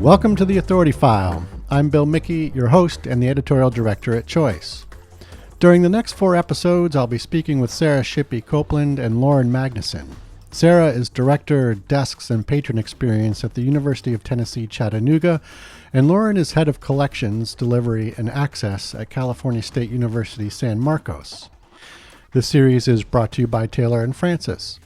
Welcome to the Authority File. I'm Bill Mickey, your host and the editorial director at Choice. During the next 4 episodes, I'll be speaking with Sarah Shippey Copeland and Lauren Magnuson. Sarah is Director, Desks and Patron Experience at the University of Tennessee Chattanooga, and Lauren is Head of Collections, Delivery, and Access at California State University San Marcos. This series is brought to you by Taylor and Francis.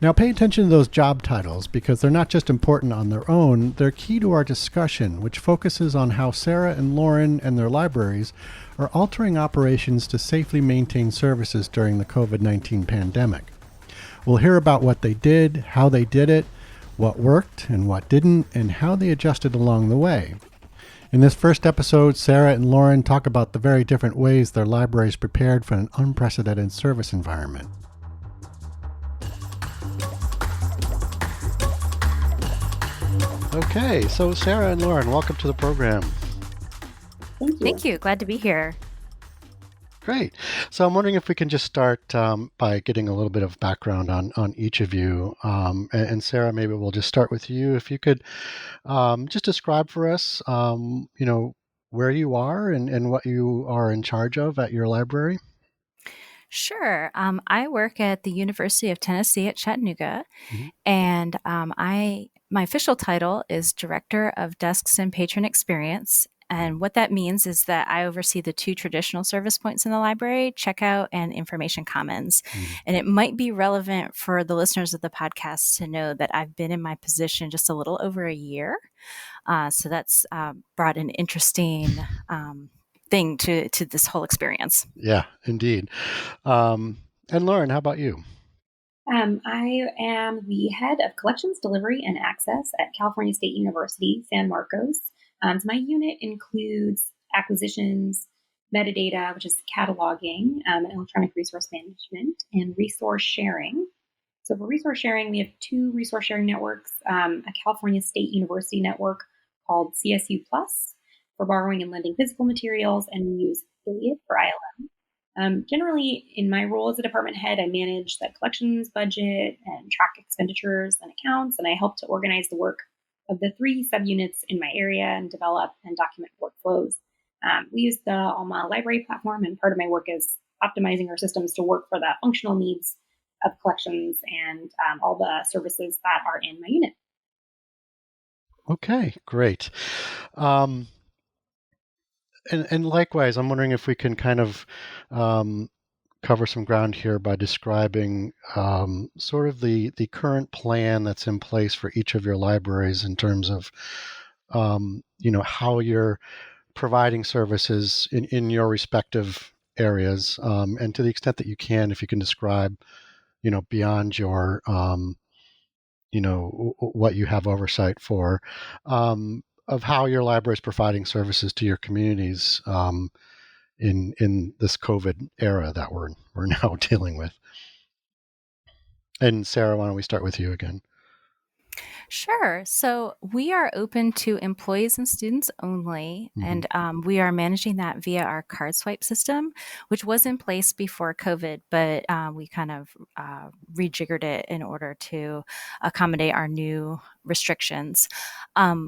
Now pay attention to those job titles because they're not just important on their own, they're key to our discussion, which focuses on how Sarah and Lauren and their libraries are altering operations to safely maintain services during the COVID-19 pandemic. We'll hear about what they did, how they did it, what worked and what didn't, and how they adjusted along the way. In this first episode, Sarah and Lauren talk about the very different ways their libraries prepared for an unprecedented service environment. Okay, so Sarah and Lauren, welcome to the program. Thank you. Thank you. Glad to be here. Great. So I'm wondering if we can just start by getting a little bit of background on each of you. And Sarah, maybe we'll just start with you. If you could just describe for us, where you are and what you are in charge of at your library. Sure. I work at the University of Tennessee at Chattanooga, and my official title is Director of Desks and Patron Experience. And what that means is that I oversee the 2 traditional service points in the library, checkout and information commons. And it might be relevant for the listeners of the podcast to know that I've been in my position just a little over a year. So that's brought an interesting thing to this whole experience. Yeah, indeed. And Lauren, how about you? I am the Head of Collections, Delivery, and Access at California State University San Marcos. So my unit includes acquisitions, metadata, which is cataloging, and electronic resource management, and resource sharing. So for resource sharing, we have 2 resource sharing networks, a California State University network called CSU Plus for borrowing and lending physical materials, and we use Affiliate for ILM. Generally, in my role as a department head, I manage the collections budget and track expenditures and accounts, and I help to organize the work of the 3 subunits in my area and develop and document workflows. We use the Alma library platform, and part of my work is optimizing our systems to work for the functional needs of collections and all the services that are in my unit. Okay, great. And likewise, I'm wondering if we can kind of cover some ground here by describing sort of the current plan that's in place for each of your libraries in terms of, how you're providing services in your respective areas. And to the extent that you can, if you can describe, beyond your, what you have oversight for, of how your library is providing services to your communities in this COVID era that we're now dealing with. And Sarah, why don't we start with you again? Sure. So we are open to employees and students only, and we are managing that via our card swipe system, which was in place before COVID, but we kind of rejiggered it in order to accommodate our new restrictions.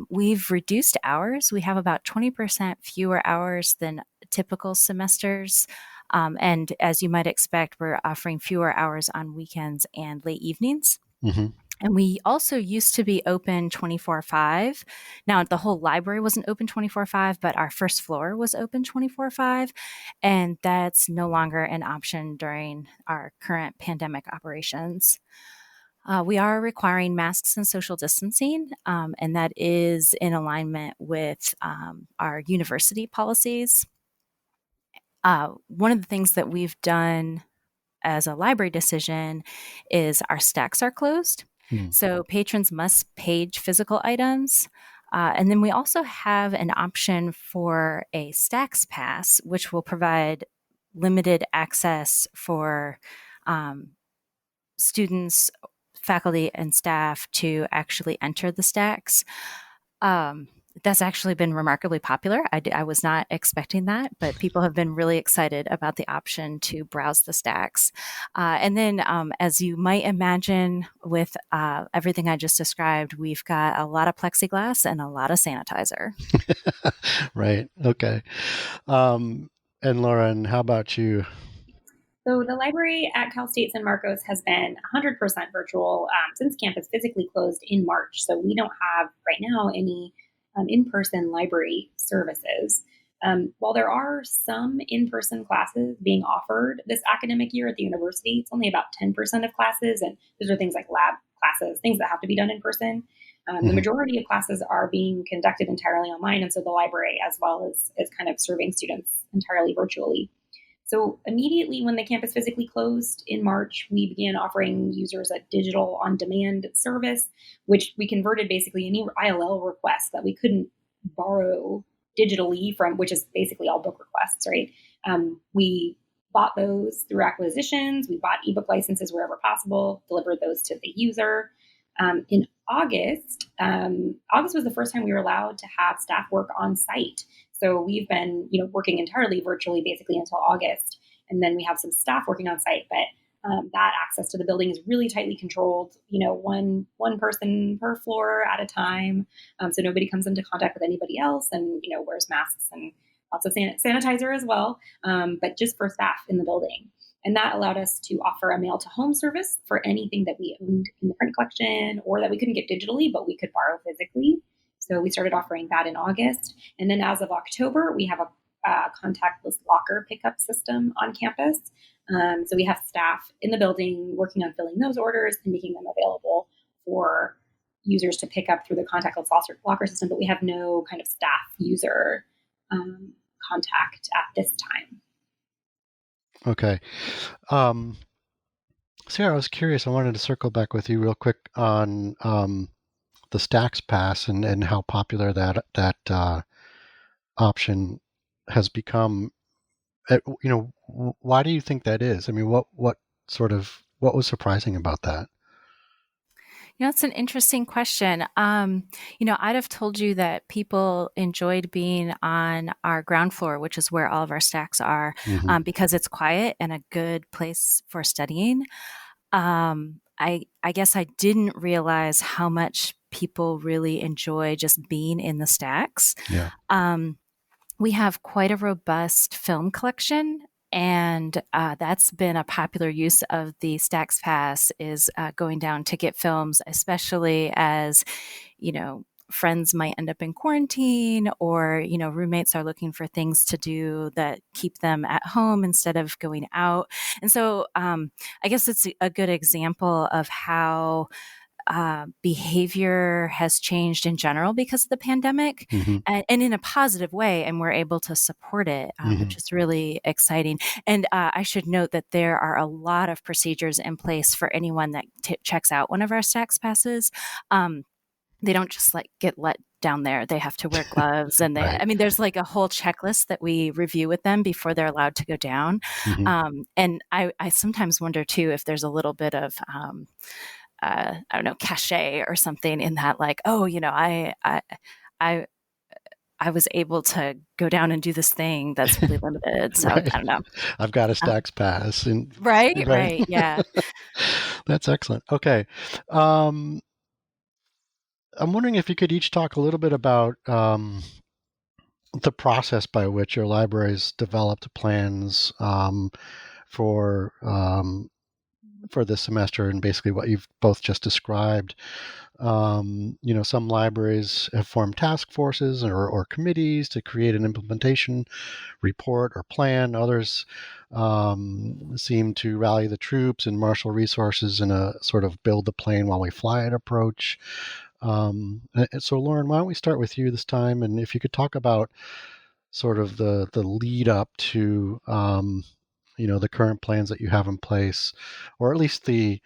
We've reduced hours. We have about 20% fewer hours than typical semesters. And as you might expect, we're offering fewer hours on weekends and late evenings. And we also used to be open 24/5. Now, the whole library wasn't open 24/5, but our first floor was open 24/5. And that's no longer an option during our current pandemic operations. We are requiring masks and social distancing, and that is in alignment with our university policies. One of the things that we've done as a library decision is our stacks are closed. So patrons must page physical items. And then we also have an option for a stacks pass, which will provide limited access for students, faculty, and staff to actually enter the stacks. that's actually been remarkably popular. I was not expecting that, but people have been really excited about the option to browse the stacks. And then, as you might imagine, with everything I just described, we've got a lot of plexiglass and a lot of sanitizer. Right. Okay. And Lauren, how about you? So the library at Cal State San Marcos has been 100% virtual since campus physically closed in March. So we don't have right now any in-person library services. While there are some in-person classes being offered this academic year at the university, it's only about 10% of classes, and those are things like lab classes, things that have to be done in person. The majority of classes are being conducted entirely online, and so the library as well is kind of serving students entirely virtually. So immediately when the campus physically closed in March, we began offering users a digital on-demand service, which we converted basically any ILL request that we couldn't borrow digitally from, which is basically all book requests, right? We bought those through acquisitions. We bought ebook licenses wherever possible, delivered those to the user. In August was the first time we were allowed to have staff work on site. So we've been, working entirely virtually basically until August, and then we have some staff working on site. But that access to the building is really tightly controlled. One person per floor at a time, so nobody comes into contact with anybody else, and wears masks and lots of sanitizer as well. But just for staff in the building. And that allowed us to offer a mail to home service for anything that we owned in the print collection or that we couldn't get digitally, but we could borrow physically. So we started offering that in August. And then as of October, we have a contactless locker pickup system on campus. So we have staff in the building working on filling those orders and making them available for users to pick up through the contactless locker system, but we have no kind of staff user contact at this time. Okay. Sarah, I was curious. I wanted to circle back with you real quick on the Stacks Pass and how popular that option has become. Why do you think that is? I mean, what was surprising about that? It's an interesting question. I'd have told you that people enjoyed being on our ground floor, which is where all of our stacks are, because it's quiet and a good place for studying. I guess I didn't realize how much people really enjoy just being in the stacks. Yeah. We have quite a robust film collection, and that's been a popular use of the Stacks Pass is going down to get films, especially as, friends might end up in quarantine or, roommates are looking for things to do that keep them at home instead of going out. And so I guess it's a good example of how behavior has changed in general because of the pandemic, and in a positive way, and we're able to support it, which is really exciting. And I should note that there are a lot of procedures in place for anyone that checks out one of our Stacks Passes. They don't just get let down there. They have to wear gloves, and Right. there's a whole checklist that we review with them before they're allowed to go down. And I sometimes wonder too if there's a little bit of I don't know, cachet or something in that, I was able to go down and do this thing that's really limited. So Right. I don't know. I've got a Stacks Pass. Right. Yeah. That's excellent. Okay. I'm wondering if you could each talk a little bit about the process by which your libraries developed plans for this semester and basically what you've both just described. Some libraries have formed task forces or committees to create an implementation report or plan. Others seem to rally the troops and marshal resources in a sort of build the plane while we fly it approach. So Lauren, why don't we start with you this time? And if you could talk about sort of the lead up to the current plans that you have in place, or at least the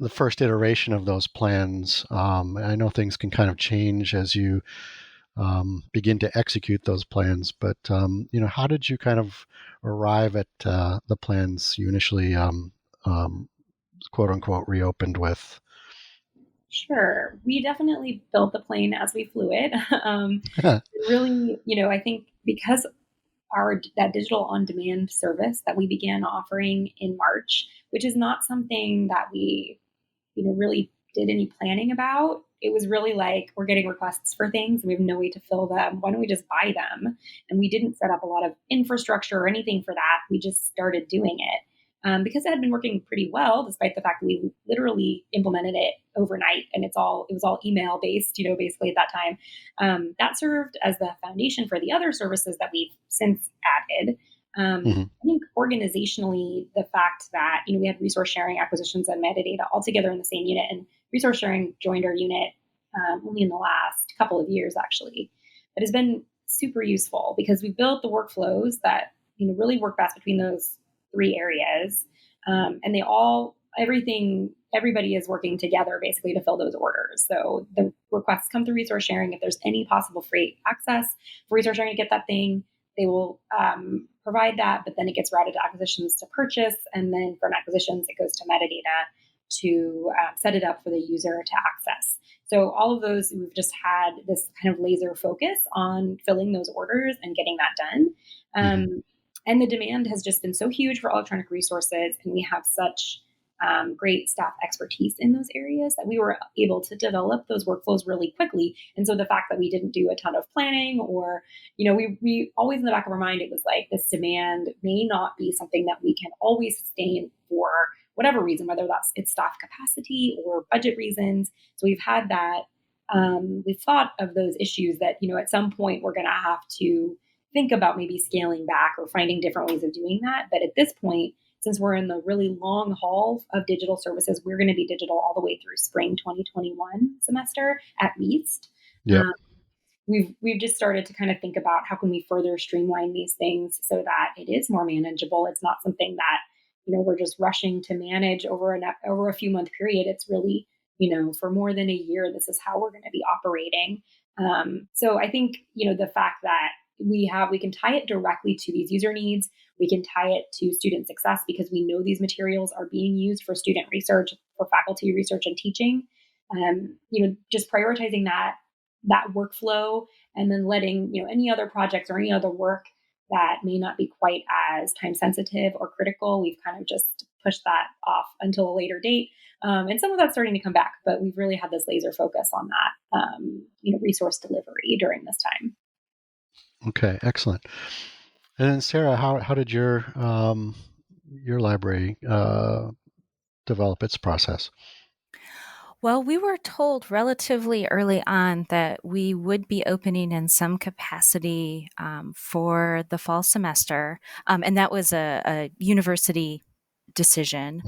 first iteration of those plans. I know things can kind of change as you begin to execute those plans, but how did you kind of arrive at the plans you initially quote unquote reopened with? Sure. We definitely built the plane as we flew it. Really, I think because that digital on demand service that we began offering in March, which is not something that we really did any planning about. It was really like we're getting requests for things and we have no way to fill them. Why don't we just buy them? And we didn't set up a lot of infrastructure or anything for that. We just started doing it because it had been working pretty well, despite the fact that we literally implemented it overnight and it was all email based. Basically at that time, that served as the foundation for the other services that we've since added. I think organizationally, the fact that we had resource sharing, acquisitions, and metadata all together in the same unit, and resource sharing joined our unit only in the last couple of years, actually, but has been super useful because we built the workflows that really work best between those three areas, and everybody is working together basically to fill those orders. So the requests come through resource sharing. If there's any possible free access for resource sharing to get that thing, they will provide that, but then it gets routed to acquisitions to purchase. And then from acquisitions, it goes to metadata to set it up for the user to access. So all of those, we've just had this kind of laser focus on filling those orders and getting that done. And the demand has just been so huge for electronic resources. And we have such great staff expertise in those areas that we were able to develop those workflows really quickly. And so the fact that we didn't do a ton of planning or, we always in the back of our mind, it was like this demand may not be something that we can always sustain for whatever reason, whether it's staff capacity or budget reasons. So we've had that. We've thought of those issues that, at some point we're going to have to think about maybe scaling back or finding different ways of doing that. But at this point, since we're in the really long haul of digital services, we're going to be digital all the way through spring 2021 semester at least. Yep. We've just started to kind of think about how can we further streamline these things so that it is more manageable. It's not something that we're just rushing to manage over a few month period. It's really for more than a year. This is how we're going to be operating. So I think the fact that we can tie it directly to these user needs. We can tie it to student success because we know these materials are being used for student research, for faculty research and teaching. Just prioritizing that workflow and then letting, any other projects or any other work that may not be quite as time sensitive or critical, we've kind of just pushed that off until a later date. And some of that's starting to come back, but we've really had this laser focus on that, resource delivery during this time. Okay, excellent. And then Sarah, how did your library develop its process? Well, we were told relatively early on that we would be opening in some capacity for the fall semester, and that was a university decision.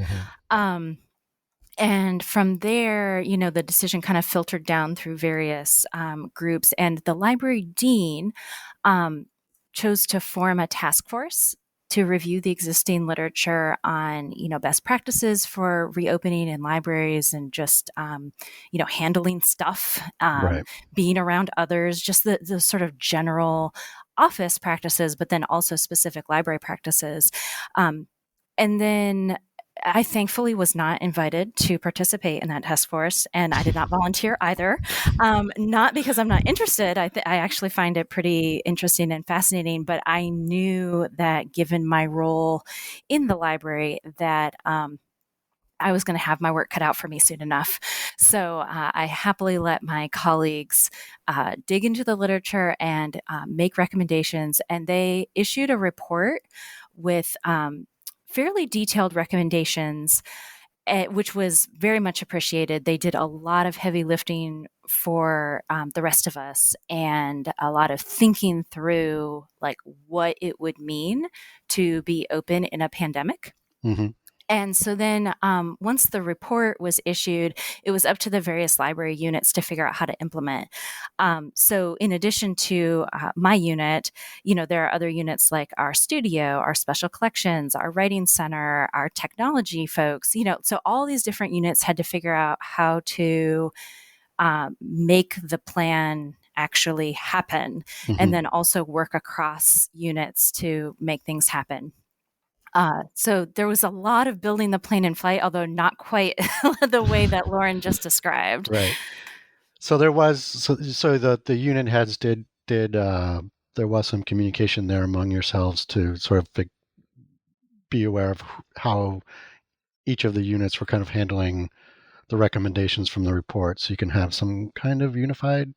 And from there, the decision kind of filtered down through various groups, and the library dean chose to form a task force to review the existing literature on, best practices for reopening in libraries and just, handling stuff, Right. being around others, just the sort of general office practices, but then also specific library practices. And then I thankfully was not invited to participate in that task force, and I did not volunteer either. Not because I'm not interested. I actually find it pretty interesting and fascinating, but I knew that given my role in the library that I was going to have my work cut out for me soon enough. So I happily let my colleagues dig into the literature and make recommendations, and they issued a report with fairly detailed recommendations, which was very much appreciated. They did a lot of heavy lifting for the rest of us and a lot of thinking through like what it would mean to be open in a pandemic. And so then once the report was issued, it was up to the various library units to figure out how to implement. So in addition to my unit, there are other units like our studio, our special collections, our writing center, our technology folks, so all these different units had to figure out how to make the plan actually happen and then also work across units to make things happen. So there was a lot of building the plane in flight, although not quite the way that Lauren just described. Right. So there was so the unit heads did there was some communication there among yourselves to sort of be aware of how each of the units were kind of handling the recommendations from the report, so you can have some kind of unified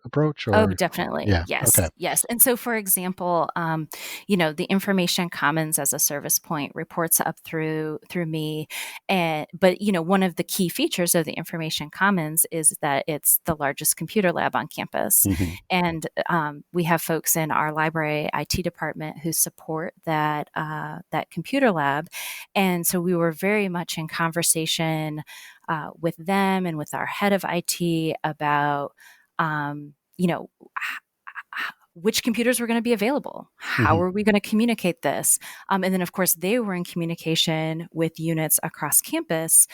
approach. Oh, Or definitely. yeah, Yes. okay. Yes. And so, for example, the information commons as a service point reports up through me. But one of the key features of the information commons is that it's the largest computer lab on campus. Mm-hmm. And we have folks in our library IT department who support that computer lab. And so we were very much in conversation with them and with our head of IT about which computers were going to be available. How are we going to communicate this? And then, of course, they were in communication with units across campus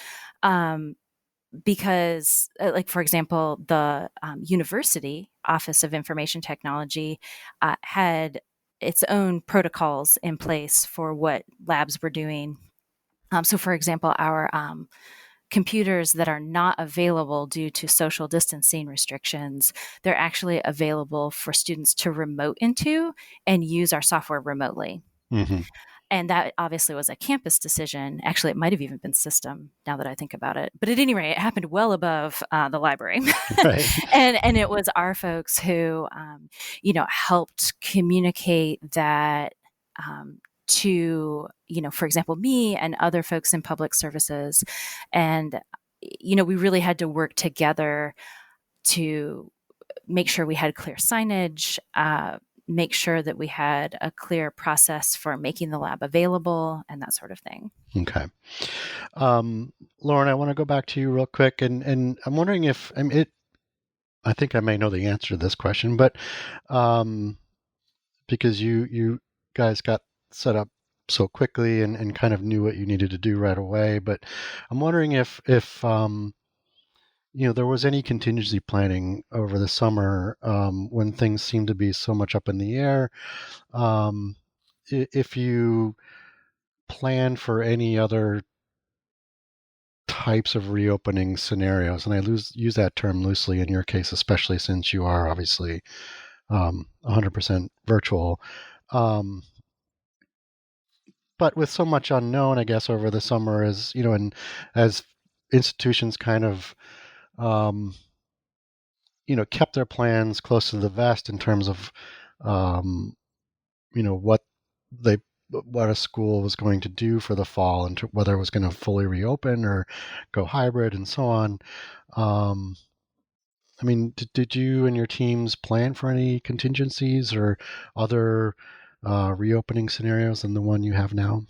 because, like, for example, the University Office of Information Technology had its own protocols in place for what labs were doing. So, for example, our computers that are not available due to social distancing restrictions, they're actually available for students to remote into and use our software remotely. Mm-hmm. And that obviously was a campus decision. Actually, it might have even been system now that I think about it. But at any rate, it happened well above the library. Right. and it was our folks who, helped communicate that to, for example, me and other folks in public services. And, we really had to work together to make sure we had clear signage, make sure that we had a clear process for making the lab available and that sort of thing. Okay. Lauren, I want to go back to you real quick, and I'm wondering if I think I may know the answer to this question, but because you guys got set up so quickly and kind of knew what you needed to do right away, but I'm wondering if there was any contingency planning over the summer when things seemed to be so much up in the air. If you plan for any other types of reopening scenarios, and I use that term loosely in your case, especially since you are obviously 100% virtual. But with so much unknown, I guess, over the summer, and as institutions kind of, kept their plans close to the vest in terms of, what a school was going to do for the fall and whether it was going to fully reopen or go hybrid and so on. I mean, did you and your teams plan for any contingencies or other reopening scenarios than the one you have now?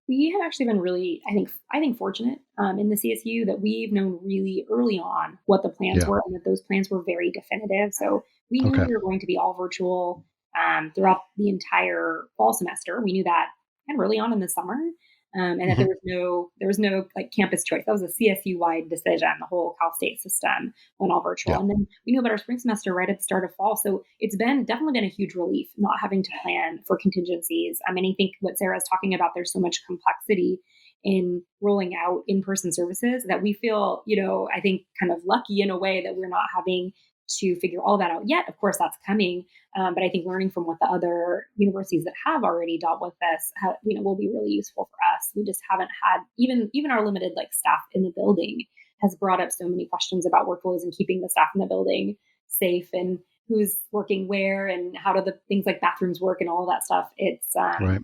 We have actually been really, I think fortunate in the CSU that we've known really early on what the plans Yeah. were and that those plans were very definitive. So we knew Okay. we were going to be all virtual throughout the entire fall semester. We knew that kind of early on in the summer, and that there was no like campus choice. That was a CSU wide decision. The whole Cal State system went all virtual, Yeah. and then we knew about our spring semester right at the start of fall. So it's definitely been a huge relief not having to plan for contingencies. I mean, I think what Sarah's talking about, there's so much complexity in rolling out in-person services that we feel, I think kind of lucky in a way that we're not having to figure all that out yet. Of course, that's coming. But I think learning from what the other universities that have already dealt with this, will be really useful for us. We just haven't had even our limited staff in the building has brought up so many questions about workflows and keeping the staff in the building safe and who's working where and how do the things like bathrooms work and all of that stuff. It's Right.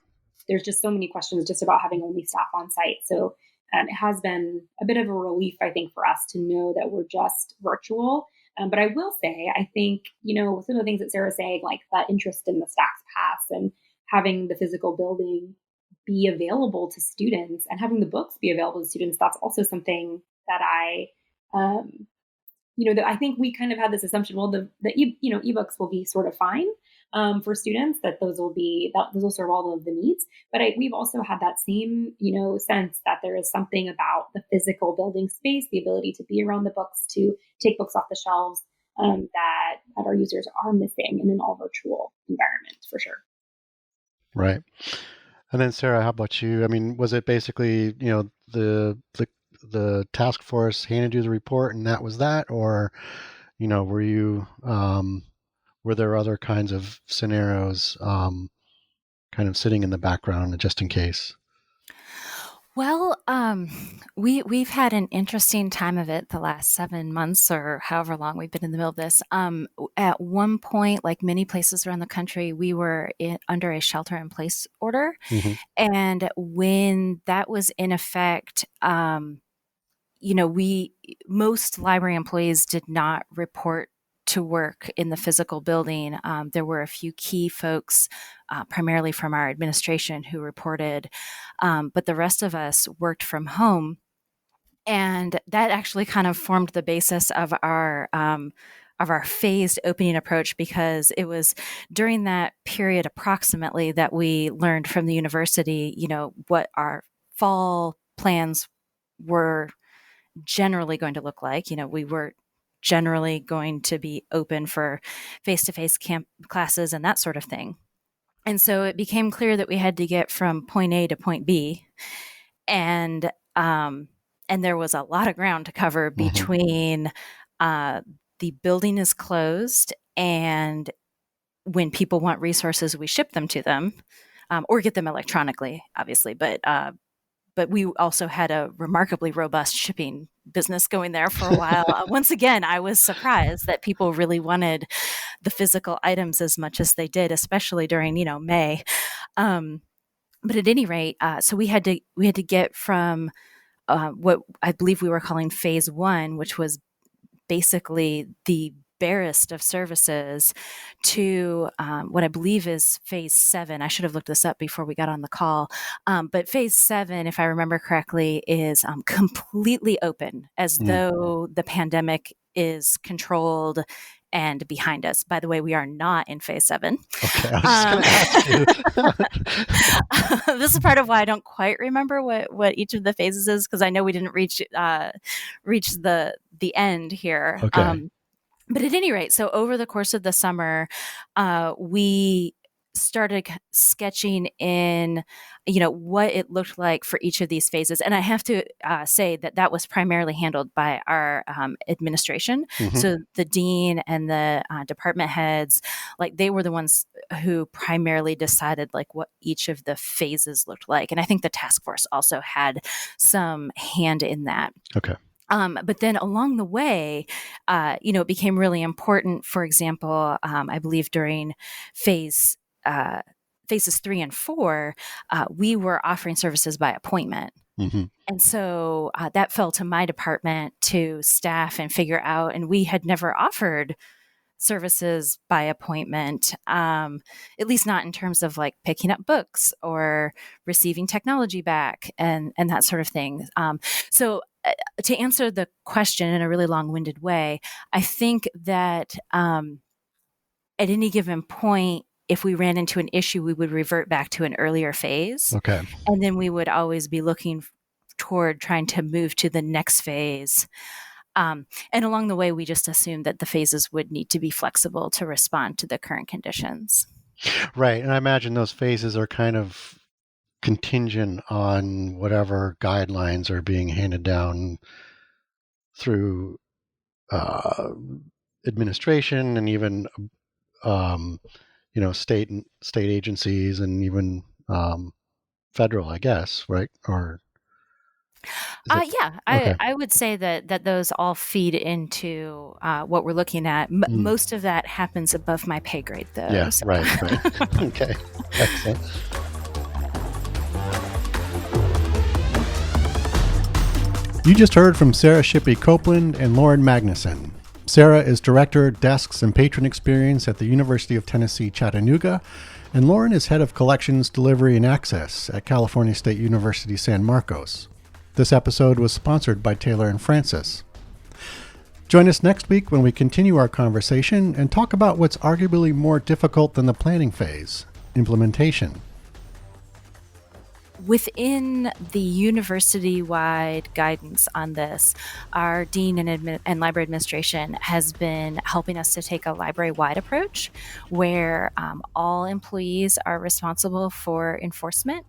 there's just so many questions just about having only staff on site. So it has been a bit of a relief, I think, for us to know that we're just virtual. But I will say, I think, some of the things that Sarah's saying, like that interest in the Stacks Pass and having the physical building be available to students and having the books be available to students, that's also something that that I think we kind of had this assumption, well, the ebooks will be sort of fine for students, that those will serve all of the needs. But we've also had that same, sense that there is something about the physical building space, the ability to be around the books, to take books off the shelves, that our users are missing in an all virtual environment for sure. Right. And then Sarah, how about you? I mean, was it basically, the task force handed you the report and that was that, or were you were there other kinds of scenarios kind of sitting in the background just in case? Well, we've had an interesting time of it the last 7 months or however long we've been in the middle of this. At one point, like many places around the country, we were under a shelter-in-place order, Hmm. and when that was in effect, we most library employees did not report to work in the physical building. There were a few key folks, primarily from our administration, who reported, but the rest of us worked from home, and that actually kind of formed the basis of our phased opening approach, because it was during that period approximately that we learned from the university, what our fall plans were generally going to look like. We were generally going to be open for face-to-face camp classes and that sort of thing. And so it became clear that we had to get from point A to point B, and there was a lot of ground to cover between the building is closed, and when people want resources, we ship them to them, or get them electronically, obviously. But we also had a remarkably robust shipping business going there for a while. Once again, I was surprised that people really wanted the physical items as much as they did, especially during, May. But at any rate, so we had to get from what I believe we were calling phase one, which was basically the barest of services, to what I believe is phase 7. I should have looked this up before we got on the call. But phase 7, if I remember correctly, is completely open, as though the pandemic is controlled and behind us. By the way, we are not in phase 7. Okay, I was just going to ask you. This is part of why I don't quite remember what each of the phases is, because I know we didn't reach the end here. Okay. But at any rate, so over the course of the summer, we started sketching in, what it looked like for each of these phases. And I have to say that was primarily handled by our administration. Mm-hmm. So the dean and the department heads, like, they were the ones who primarily decided like what each of the phases looked like. And I think the task force also had some hand in that. Okay. But then along the way, it became really important. For example, I believe during phases 3 and 4, we were offering services by appointment. Mm-hmm. And so that fell to my department to staff and figure out, and we had never offered services by appointment, at least not in terms of like picking up books or receiving technology back and that sort of thing. So to answer the question in a really long-winded way, I think that at any given point, if we ran into an issue, we would revert back to an earlier phase. Okay. And then we would always be looking toward trying to move to the next phase. And along the way, we just assumed that the phases would need to be flexible to respond to the current conditions. Right. And I imagine those phases are kind of contingent on whatever guidelines are being handed down through administration and even state agencies and even federal, I guess, right? Or yeah, okay. I would say that those all feed into what we're looking at. Most of that happens above my pay grade, though. Yeah, so. right. Okay, excellent. You just heard from Sarah Shippey Copeland and Lauren Magnuson. Sarah is Director, Desks and Patron Experience at the University of Tennessee Chattanooga, and Lauren is Head of Collections, Delivery and Access at California State University, San Marcos. This episode was sponsored by Taylor and Francis. Join us next week when we continue our conversation and talk about what's arguably more difficult than the planning phase, implementation. Within the university-wide guidance on this, our dean and library administration has been helping us to take a library-wide approach where all employees are responsible for enforcement.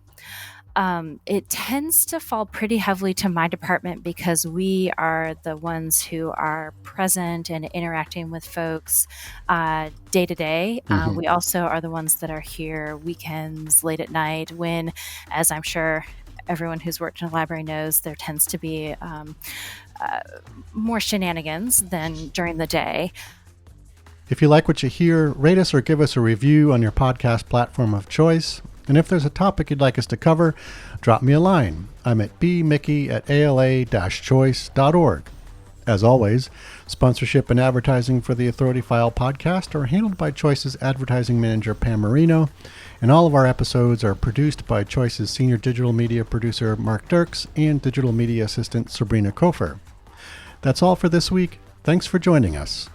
It tends to fall pretty heavily to my department because we are the ones who are present and interacting with folks day to day. We also are the ones that are here weekends, late at night, when, as I'm sure everyone who's worked in a library knows, there tends to be more shenanigans than during the day. If you like what you hear, rate us or give us a review on your podcast platform of choice. And if there's a topic you'd like us to cover, drop me a line. I'm at bmickey@ala-choice.org. As always, sponsorship and advertising for the Authority File podcast are handled by Choice's advertising manager, Pam Marino, and all of our episodes are produced by Choice's senior digital media producer, Mark Dirks, and digital media assistant, Sabrina Kofer. That's all for this week. Thanks for joining us.